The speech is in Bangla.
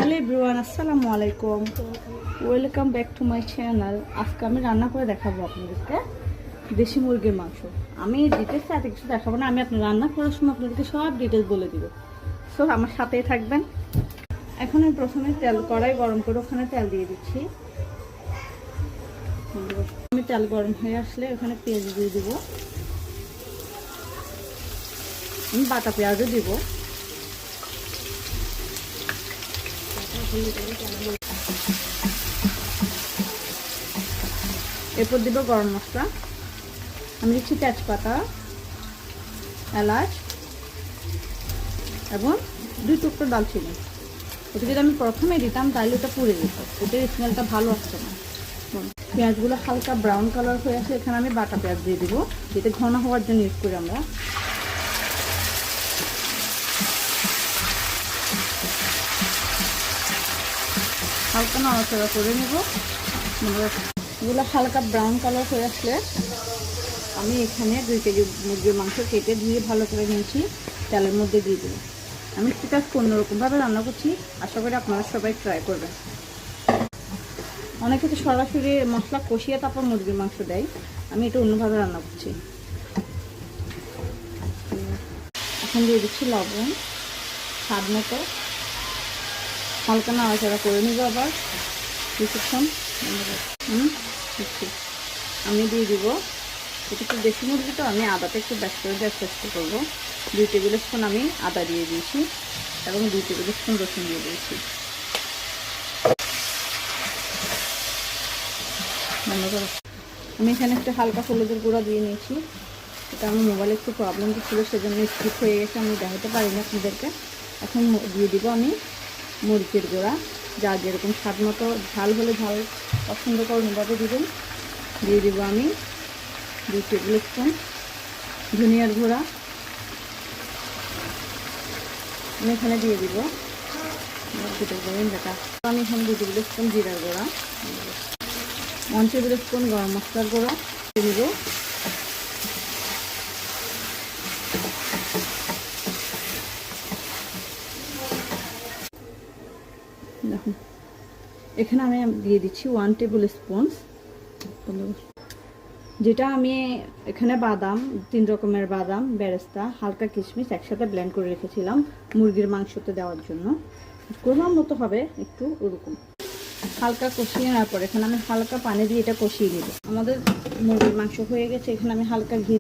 হ্যালো এভরিওয়ান, আসসালামু আলাইকুম। Welcome back to my channel. আজকে আমি রান্না করে দেখাবো আপনাদেরকে দেশি মুরগির মাংস। আমি ডিটেলস এত কিছু দেখাবো না, আমি আপনার রান্না করার সময় আপনাদেরকে সব ডিটেলস বলে দিব। সো আমার সাথেই থাকবেন। এখন আমি প্রথমে কড়াই গরম করে ওখানে তেল দিয়ে দিচ্ছি। আমি তেল গরম হয়ে আসলে ওখানে পেঁয়াজ দিয়ে দিব, আমি বাটা পেঁয়াজও দিব। এরপর দিব গরম মশলা, আমি দিচ্ছি তেজপাতা, এলাচ এবং 2 টুকরো দালচিনি। ওটা যদি আমি প্রথমে দিতাম তাহলে ওটা পুড়ে যেত, ওটার স্মেলটা ভালো আসছে না। পেঁয়াজগুলো হালকা ব্রাউন কালার হয়ে আসে, এখানে আমি বাটা পেঁয়াজ দিয়ে দিব, যেটা ঘন হওয়ার জন্য ইউজ করি আমরা। হালকা নাড়াচাড়া করে নেব। এগুলো হালকা ব্রাউন কালার হয়ে আসলে আমি এখানে 2 কেজি মুরগির মাংস কেটে ধুয়ে ভালো করে নিয়েছি, তেলের মধ্যে দিয়ে দেবো। আমি সেটা অন্যরকমভাবে রান্না করছি, আশা করি আপনারা সবাই ট্রাই করবেন। অনেকে তো সরাসরি মশলা কষিয়ে তারপর মুরগির মাংস দেয়, আমি এটা অন্যভাবে রান্না করছি। এখন দিয়ে দিচ্ছি লবণ স্বাদ মতো, হালকা নাড়াচাড়া করে নিব আবার কিছুক্ষণ। আমি দিয়ে দিব, এটা একটু দেশি মুরগি তো আমি আদাটা একটু বেশ করে দেওয়ার চেষ্টা করবো। 2 টেবিল স্পুন আমি আদা দিয়ে দিয়েছি এবং 2 টেবিল স্পুন রসুন দিয়ে দিয়েছি। আমি এখানে একটু হালকা হলুদের গুঁড়া দিয়ে নিয়েছি, এটা আমার মোবাইলে একটু প্রবলেম ছিল, সেজন্য স্কিপ হয়ে গেছে, আমি দেখাতে পারিনি আপনাদেরকে। এখন দিয়ে দিব আমি মরিচের গুঁড়া, যা যেরকম স্বাদ মতো, ঝাল হলে ঝাল পছন্দ করুন ওভাবে দিবেন। দিয়ে দিব আমি 2 টেবিল স্পুন ধনিয়ার গুঁড়া, আমি এখানে দিয়ে দিব আমি এখানে 2 টেবিল স্পুন জিরার গুঁড়া, 1 টেবিল স্পুন গরম মশলার গুঁড়া দিয়ে দিব। দেখুন এখানে আমি দিয়ে দিচ্ছি 1 টেবিল স্পুন, যেটা আমি এখানে বাদাম, 3 রকমের বাদাম, বেরেস্তা, হালকা কিশমিশ একসাথে ব্লেন্ড করে রেখেছিলাম মুরগির মাংসতে দেওয়ার জন্য। কোরমার মতো হবে একটু ওরকম। হালকা কষিয়ে নেওয়ার পর এখানে আমি হালকা পানি দিয়ে এটা কষিয়ে নিব। আমাদের মুরগির মাংস হয়ে গেছে, এখানে আমি হালকা ঘি